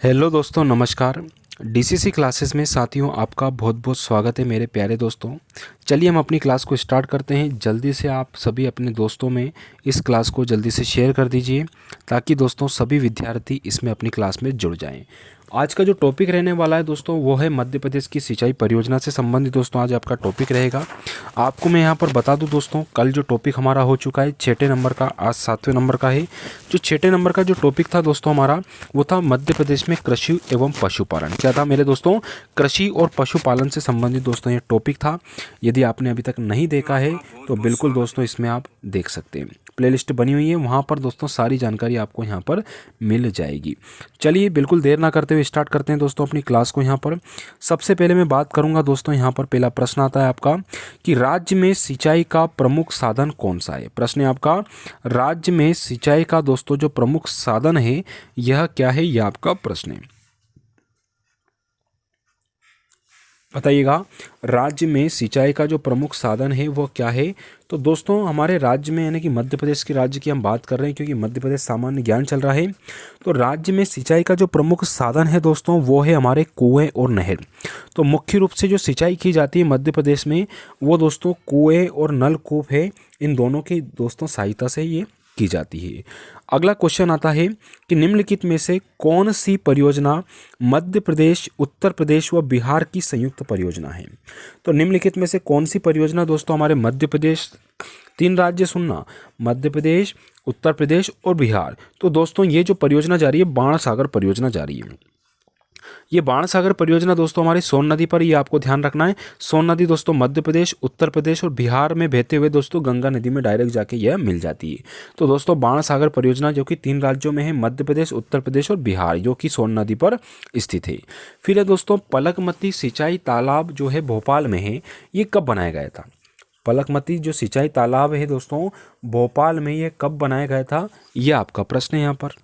Hello दोस्तों, नमस्कार। DCC classes में साथियों आपका बहुत बहुत स्वागत है मेरे प्यारे दोस्तों। चलिए हम अपनी क्लास को स्टार्ट करते हैं। जल्दी से आप सभी अपने दोस्तों में इस क्लास को जल्दी से शेयर कर दीजिए ताकि दोस्तों सभी विद्यार्थी इसमें अपनी क्लास में जुड़ जाएं। आज का जो टॉपिक रहने वाला है दोस्तों वो है मध्य प्रदेश की सिंचाई परियोजना से संबंधित दोस्तों आज आपका टॉपिक रहेगा। आपको मैं यहाँ पर बता दूँ दोस्तों, कल जो टॉपिक हमारा हो चुका है 6ठे नंबर का, आज 7वें नंबर का है। जो 6ठे नंबर का जो टॉपिक था दोस्तों हमारा वो था मध्य प्रदेश में कृषि एवं पशुपालन। क्या था मेरे दोस्तों? कृषि और पशुपालन से संबंधित दोस्तों ये टॉपिक था। यदि आपने अभी तक नहीं देखा है तो बिल्कुल दोस्तों इसमें आप देख सकते हैं। प्लेलिस्ट बनी हुई है, वहाँ पर दोस्तों सारी जानकारी आपको यहाँ पर मिल जाएगी। चलिए बिल्कुल देर ना करते हुए स्टार्ट करते हैं दोस्तों अपनी क्लास को। यहाँ पर सबसे पहले मैं बात करूँगा दोस्तों, यहाँ पर पहला प्रश्न आता है आपका कि राज्य में सिंचाई का प्रमुख साधन कौन सा है। प्रश्न है आपका, राज्य में सिंचाई का दोस्तों जो प्रमुख साधन है यह क्या है, यह आपका प्रश्न है। बताइएगा, राज्य में सिंचाई का जो प्रमुख साधन है वो क्या है। तो दोस्तों हमारे राज्य में यानी कि मध्य प्रदेश के राज्य की हम बात कर रहे हैं क्योंकि मध्य प्रदेश सामान्य ज्ञान चल रहा है। तो राज्य में सिंचाई का जो प्रमुख साधन है दोस्तों वो है हमारे कुएं और नहर। तो मुख्य रूप से जो सिंचाई की जाती है मध्य प्रदेश में वो दोस्तों कुएं और नलकूप है, इन दोनों की दोस्तों सहायता से ये की जाती है। अगला क्वेश्चन आता है कि निम्नलिखित में से कौन सी परियोजना मध्य प्रदेश, उत्तर प्रदेश व बिहार की संयुक्त परियोजना है। तो निम्नलिखित में से कौन सी परियोजना दोस्तों हमारे मध्य प्रदेश, 3 राज्य सुनना, मध्य प्रदेश, उत्तर प्रदेश और बिहार। तो दोस्तों ये जो परियोजना जा रही है बाण सागर परियोजना जा रही है। ये बाण सागर परियोजना दोस्तों हमारी सोन नदी पर, ये आपको ध्यान रखना है। सोन नदी दोस्तों मध्य प्रदेश, उत्तर प्रदेश और बिहार में बहते हुए दोस्तों गंगा नदी में डायरेक्ट जाके यह मिल जाती है। तो दोस्तों बाण सागर परियोजना जो कि 3 राज्यों में है, मध्य प्रदेश, उत्तर प्रदेश और बिहार, जो कि सोन नदी पर स्थित है। फिर है दोस्तों पलकमती सिंचाई तालाब जो है भोपाल में है, ये कब बनाया गया था। पलकमती जो सिंचाई तालाब है दोस्तों भोपाल में, ये कब बनाया गया था, यह आपका प्रश्न है यहाँ पर।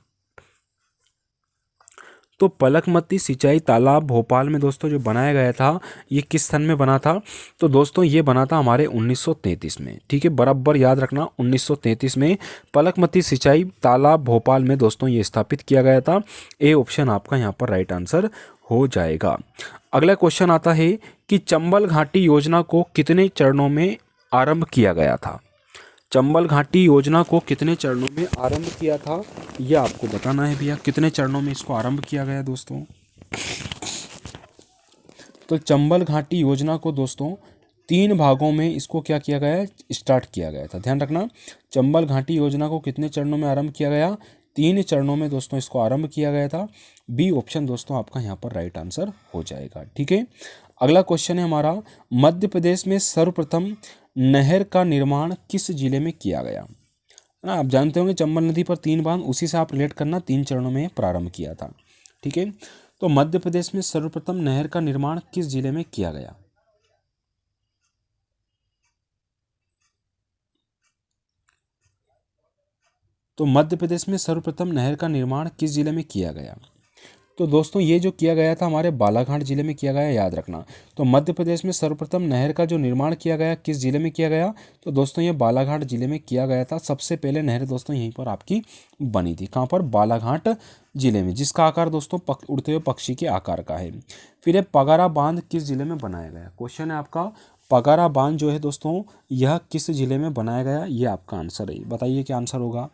तो पलकमती सिंचाई तालाब भोपाल में दोस्तों जो बनाया गया था ये किस सन में बना था। तो दोस्तों ये बना था हमारे 1933 में। ठीक है, बराबर याद रखना, 1933 में पलकमती सिंचाई तालाब भोपाल में दोस्तों ये स्थापित किया गया था। ए ऑप्शन आपका यहाँ पर राइट आंसर हो जाएगा। अगला क्वेश्चन आता है कि चंबल घाटी योजना को कितने चरणों में आरंभ किया गया था। चंबल घाटी योजना को कितने चरणों में आरंभ किया था, यह आपको बताना है भैया। कितने चरणों में इसको आरंभ किया गया दोस्तों। तो चंबल घाटी योजना को दोस्तों 3 भागों में इसको क्या किया गया, स्टार्ट किया गया था। ध्यान रखना, चंबल घाटी योजना को कितने चरणों में आरंभ किया गया, 3 चरणों में दोस्तों इसको आरंभ किया गया था। बी ऑप्शन दोस्तों आपका यहाँ पर राइट आंसर हो जाएगा। ठीक है, अगला क्वेश्चन है हमारा, मध्य प्रदेश में सर्वप्रथम नहर का निर्माण किस जिले में किया गया ना। आप जानते होंगे चंबल नदी पर 3 बांध, उसी से आप रिलेट करना, 3 चरणों में प्रारंभ किया था। ठीक है, तो मध्य प्रदेश में सर्वप्रथम नहर का निर्माण किस जिले में किया गया। तो मध्य प्रदेश में सर्वप्रथम नहर का निर्माण किस जिले में किया गया। तो दोस्तों ये जो किया गया था हमारे बालाघाट जिले में किया गया, याद रखना। तो मध्य प्रदेश में सर्वप्रथम नहर का जो निर्माण किया गया किस जिले में किया गया, तो दोस्तों ये बालाघाट जिले में किया गया था। सबसे पहले नहर दोस्तों यहीं पर आपकी बनी थी। कहाँ पर? बालाघाट जिले में, जिसका आकार दोस्तों उड़ते हुए पक्षी के आकार का है। फिर ये पगारा बांध किस जिले में बनाया गया। क्वेश्चन है आपका, पगारा बांध जो है दोस्तों यह किस जिले में बनाया गया, ये आपका आंसर है। बताइए क्या आंसर होगा।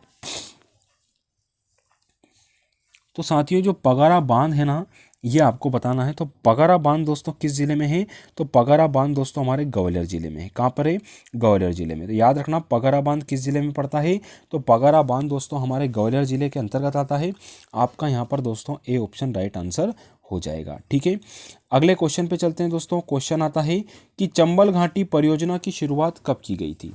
तो साथियों जो पगारा बांध है ना, ये आपको बताना है। तो पगारा बांध दोस्तों किस जिले में है, तो पगारा बांध दोस्तों हमारे ग्वालियर जिले में है। कहाँ पर है? ग्वालियर जिले में। तो याद रखना पगारा बांध किस जिले में पड़ता है, तो पगारा बांध दोस्तों हमारे ग्वालियर जिले के अंतर्गत आता है। आपका यहाँ पर दोस्तों ए ऑप्शन राइट आंसर हो जाएगा। ठीक है, अगले क्वेश्चन पे चलते हैं दोस्तों। क्वेश्चन आता है कि चंबल घाटी परियोजना की शुरुआत कब की गई थी।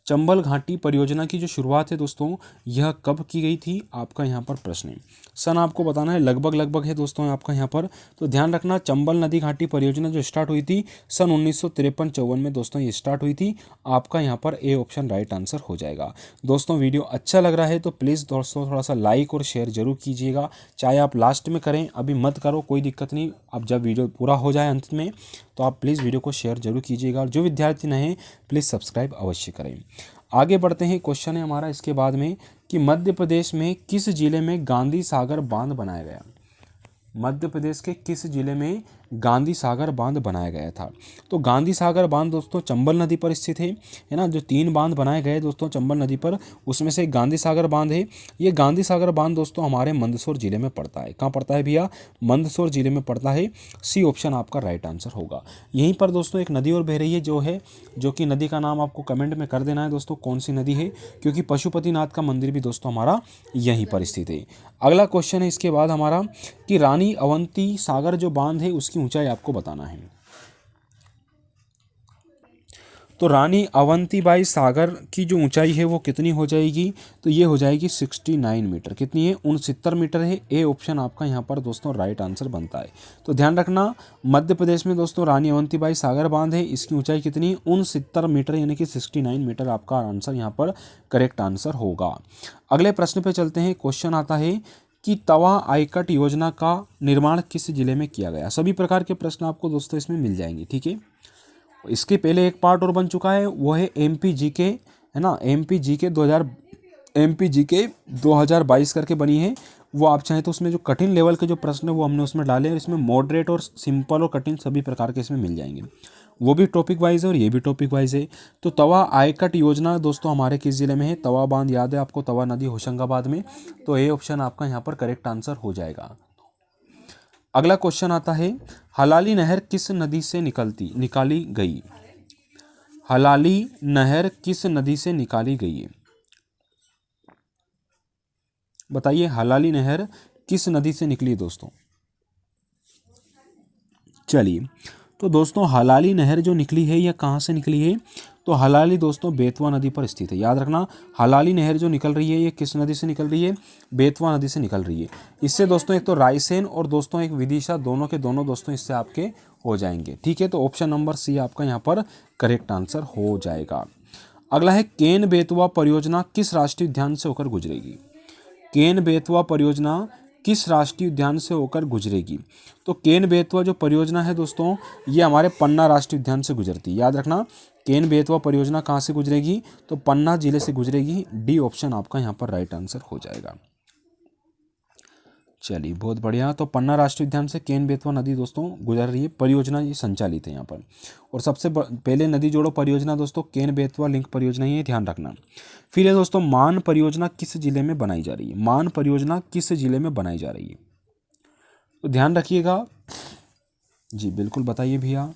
चंबल घाटी परियोजना की जो शुरुआत है दोस्तों यह कब की गई थी, आपका यहाँ पर प्रश्न है। सन आपको बताना है, लगभग है दोस्तों आपका यहाँ पर। तो ध्यान रखना, चंबल नदी घाटी परियोजना जो स्टार्ट हुई थी सन 1953-54 में दोस्तों ये स्टार्ट हुई थी। आपका यहाँ पर ए ऑप्शन राइट आंसर हो जाएगा। दोस्तों वीडियो अच्छा लग रहा है तो प्लीज़ दोस्तों थोड़ा सा लाइक और शेयर जरूर कीजिएगा। चाहे आप लास्ट में करें, अभी मत करो, कोई दिक्कत नहीं। अब जब वीडियो पूरा हो जाए अंत में तो आप प्लीज़ वीडियो को शेयर जरूर कीजिएगा। और जो विद्यार्थी नए हैं प्लीज़ सब्सक्राइब अवश्य करें। आगे बढ़ते हैं, क्वेश्चन है हमारा इसके बाद में कि मध्य प्रदेश में किस जिले में गांधी सागर बांध बनाया गया। मध्य प्रदेश के किस जिले में गांधी सागर बांध बनाया गया था। तो गांधी सागर बांध दोस्तों चंबल नदी पर स्थित है ना। जो 3 बांध बनाए गए दोस्तों चंबल नदी पर, उसमें से गांधी सागर बांध है। ये गांधी सागर बांध दोस्तों हमारे मंदसौर जिले में पड़ता है। कहाँ पड़ता है भैया? मंदसौर जिले में पड़ता है। सी ऑप्शन आपका राइट आंसर होगा। यहीं पर दोस्तों एक नदी और बह रही है, जो कि नदी का नाम आपको कमेंट में कर देना है दोस्तों कौन सी नदी है, क्योंकि पशुपतिनाथ का मंदिर भी दोस्तों हमारा यहीं पर स्थित है। अगला क्वेश्चन है इसके बाद हमारा कि रानी अवंती सागर जो बांध है उसकी ऊंचाई आपको बताना है। तो रानी अवंतीबाई सागर की जो ऊंचाई है वो कितनी हो जाएगी? तो ये हो जाएगी 69 मीटर। कितनी है? 69 मीटर है। ए ऑप्शन आपका यहाँ पर दोस्तों राइट आंसर बनता है। तो ध्यान रखना, मध्य प्रदेश में दोस्तों रानी अवंतीबाई सागर बांध है, इसकी ऊंचाई कितनी है? 69 मीटर, यानी कि 69 मीटर आपका आंसर यहाँ पर करेक्ट आंसर होगा। अगले प्रश्न पे चलते हैं। क्वेश्चन आता है कि तवा आयकट योजना का निर्माण किस जिले में किया गया। सभी प्रकार के प्रश्न आपको दोस्तों इसमें मिल जाएंगे, ठीक है। इसके पहले एक पार्ट और बन चुका है, वो है एमपी जीके, है ना। एमपी जीके 2022 करके बनी है। वो आप चाहें तो उसमें जो कठिन लेवल के जो प्रश्न है वो हमने उसमें डाले हैं। इसमें मॉडरेट और सिंपल और कठिन सभी प्रकार के इसमें मिल जाएंगे। वो भी टॉपिक वाइज है और ये भी टॉपिक वाइज है। तो तवा आयकट योजना दोस्तों हमारे किस जिले में है? तवा बांध याद है आपको, तवा नदी होशंगाबाद में। तो ए ऑप्शन आपका यहाँ पर करेक्ट आंसर हो जाएगा। अगला क्वेश्चन आता है, हलाली नहर किस नदी से निकाली गई? हलाली नहर किस नदी से निकाली गई है? बताइए, हलाली नहर किस नदी से निकली दोस्तों? चलिए, तो दोस्तों हलाली नहर जो निकली है यह कहाँ से निकली है? तो हलाली दोस्तों बेतवा नदी पर स्थित है। याद रखना, हलाली नहर जो निकल रही है ये किस नदी से निकल रही है? बेतवा नदी से निकल रही है। इससे दोस्तों एक तो रायसेन और दोस्तों एक विदिशा, दोनों के दोनों दोस्तों इससे आपके हो जाएंगे, ठीक है। तो ऑप्शन नंबर सी आपका यहाँ पर करेक्ट आंसर हो जाएगा। अगला है, केन बेतवा परियोजना किस राष्ट्रीय उद्यान से होकर गुजरेगी? केन बेतवा परियोजना किस राष्ट्रीय उद्यान से होकर गुजरेगी? तो केन बेतवा जो परियोजना है दोस्तों ये हमारे पन्ना राष्ट्रीय उद्यान से गुजरती है। याद रखना, केन बेतवा परियोजना कहाँ से गुजरेगी? तो पन्ना जिले से गुजरेगी। डी ऑप्शन आपका यहाँ पर राइट आंसर हो जाएगा। चलिए, बहुत बढ़िया। तो पन्ना राष्ट्रीय उद्यान से केन बेतवा नदी दोस्तों गुजर रही है, परियोजना ये संचालित है यहाँ पर। और सबसे पहले नदी जोड़ो परियोजना दोस्तों केन बेतवा लिंक परियोजना, ये ध्यान रखना। फिर है दोस्तों मान परियोजना किस जिले में बनाई जा रही है? मान परियोजना किस जिले में बनाई जा रही है? तो ध्यान रखिएगा जी, बिल्कुल बताइए भैया,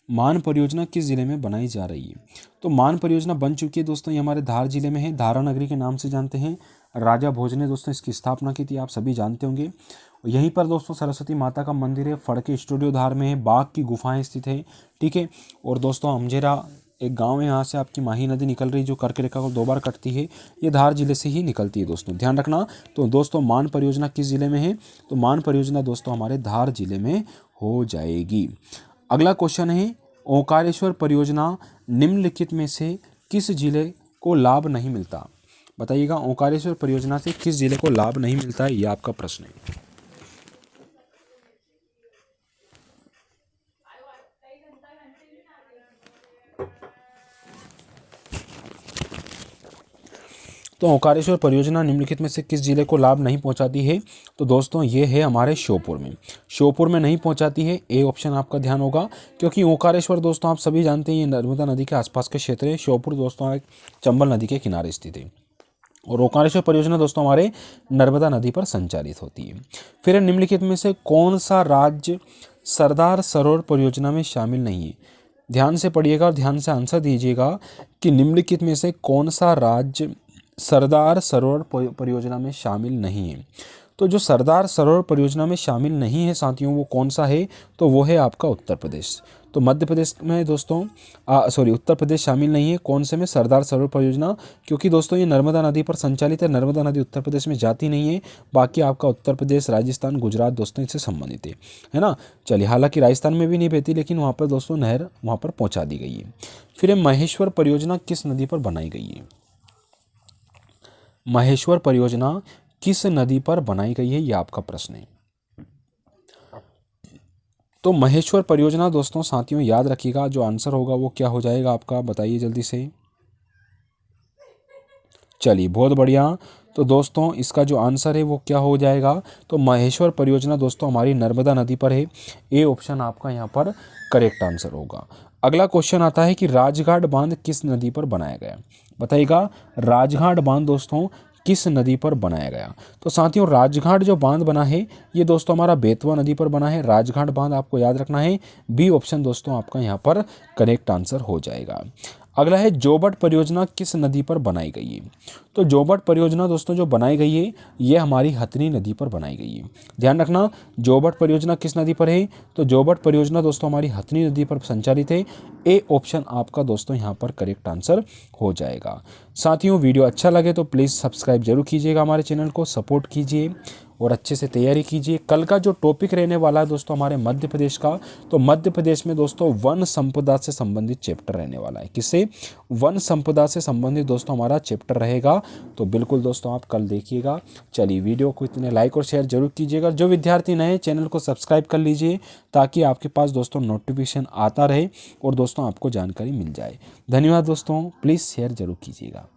मान परियोजना किस जिले में बनाई जा रही है? तो मान परियोजना बन चुकी है दोस्तों, ये हमारे धार जिले में है। धारा नगरी के नाम से जानते हैं। राजा भोज ने दोस्तों इसकी स्थापना की थी, आप सभी जानते होंगे। यहीं पर दोस्तों सरस्वती माता का मंदिर है, फड़के स्टूडियो धार में है, बाघ की गुफाएं स्थित है, ठीक है। और दोस्तों अमझेरा एक गांव है, यहाँ से आपकी माही नदी निकल रही है जो कर्क रेखा को 2 बार कटती है। ये धार जिले से ही निकलती है दोस्तों, ध्यान रखना। तो दोस्तों मान परियोजना किस जिले में है? तो मान परियोजना दोस्तों हमारे धार जिले में हो जाएगी। अगला क्वेश्चन है, ओंकारेश्वर परियोजना निम्नलिखित में से किस जिले को लाभ नहीं मिलता? बताइएगा, ओंकारेश्वर परियोजना से किस जिले को लाभ नहीं मिलता है, ये आपका प्रश्न है। तो ओंकारेश्वर परियोजना निम्नलिखित में से किस जिले को लाभ नहीं पहुंचाती है? तो दोस्तों ये है हमारे श्योपुर में। श्योपुर में नहीं पहुंचाती है, ए ऑप्शन आपका ध्यान होगा। क्योंकि ओंकारेश्वर दोस्तों आप सभी जानते हैं ये नर्मदा नदी के आसपास के क्षेत्र है। श्योपुर दोस्तों एक चंबल नदी के किनारे स्थित है। और ओंकारेश्वर परियोजना दोस्तों हमारे नर्मदा नदी पर संचालित होती है। फिर निम्नलिखित में से कौन सा राज्य सरदार सरोवर परियोजना में शामिल नहीं है? ध्यान से पढ़िएगा और ध्यान से आंसर दीजिएगा कि निम्नलिखित में से कौन सा राज्य सरदार सरोवर परियोजना में शामिल नहीं है? तो जो सरदार सरोवर परियोजना में शामिल नहीं है साथियों, वो कौन सा है? तो वो है आपका उत्तर प्रदेश। तो मध्य प्रदेश में दोस्तों उत्तर प्रदेश शामिल नहीं है। कौन से में? सरदार सरोवर परियोजना। क्योंकि दोस्तों ये नर्मदा नदी पर संचालित है। नर्मदा नदी उत्तर प्रदेश में जाती नहीं है। बाकी आपका उत्तर प्रदेश, राजस्थान, गुजरात दोस्तों इससे संबंधित है ना। चलिए, हालांकि राजस्थान में भी नहीं बहती, लेकिन वहाँ पर दोस्तों नहर वहाँ पर पहुँचा दी गई है। फिर महेश्वर परियोजना किस नदी पर बनाई गई है? महेश्वर परियोजना किस नदी पर बनाई गई है, ये आपका प्रश्न है। तो महेश्वर परियोजना दोस्तों साथियों याद रखिएगा, जो आंसर होगा वो क्या हो जाएगा आपका, बताइए जल्दी से। चलिए बहुत बढ़िया। तो दोस्तों इसका जो आंसर है वो क्या हो जाएगा, तो महेश्वर परियोजना दोस्तों हमारी नर्मदा नदी पर है। ए ऑप्शन आपका यहाँ पर करेक्ट आंसर होगा। अगला क्वेश्चन आता है कि राजघाट बांध किस नदी पर बनाया गया, बताइएगा। राजघाट बांध दोस्तों किस नदी पर बनाया गया। तो साथियों राजघाट जो बांध बना है ये दोस्तों हमारा बेतवा नदी पर बना है। राजघाट बांध आपको याद रखना है। बी ऑप्शन दोस्तों आपका यहाँ पर करेक्ट आंसर हो जाएगा। अगला है जोबट परियोजना किस नदी पर बनाई गई है। तो जोबट परियोजना दोस्तों जो बनाई गई है ये हमारी हथनी नदी पर बनाई गई है। ध्यान रखना जोबट परियोजना किस नदी पर है, तो जोबट परियोजना दोस्तों हमारी हथनी नदी पर संचालित है। ए ऑप्शन आपका दोस्तों यहाँ पर करेक्ट आंसर हो जाएगा। साथियों वीडियो अच्छा लगे तो प्लीज़ सब्सक्राइब जरूर कीजिएगा, हमारे चैनल को सपोर्ट कीजिए और अच्छे से तैयारी कीजिए। कल का जो टॉपिक रहने वाला है दोस्तों हमारे मध्य प्रदेश का, तो मध्य प्रदेश में दोस्तों वन संपदा से संबंधित चैप्टर रहने वाला है। किससे, वन संपदा से संबंधित दोस्तों हमारा चैप्टर रहेगा। तो बिल्कुल दोस्तों आप कल देखिएगा। चलिए वीडियो को इतने लाइक और शेयर जरूर कीजिएगा। जो विद्यार्थी नए चैनल को सब्सक्राइब कर लीजिए ताकि आपके पास दोस्तों नोटिफिकेशन आता रहे और दोस्तों आपको जानकारी मिल जाए। धन्यवाद दोस्तों, प्लीज़ शेयर जरूर कीजिएगा।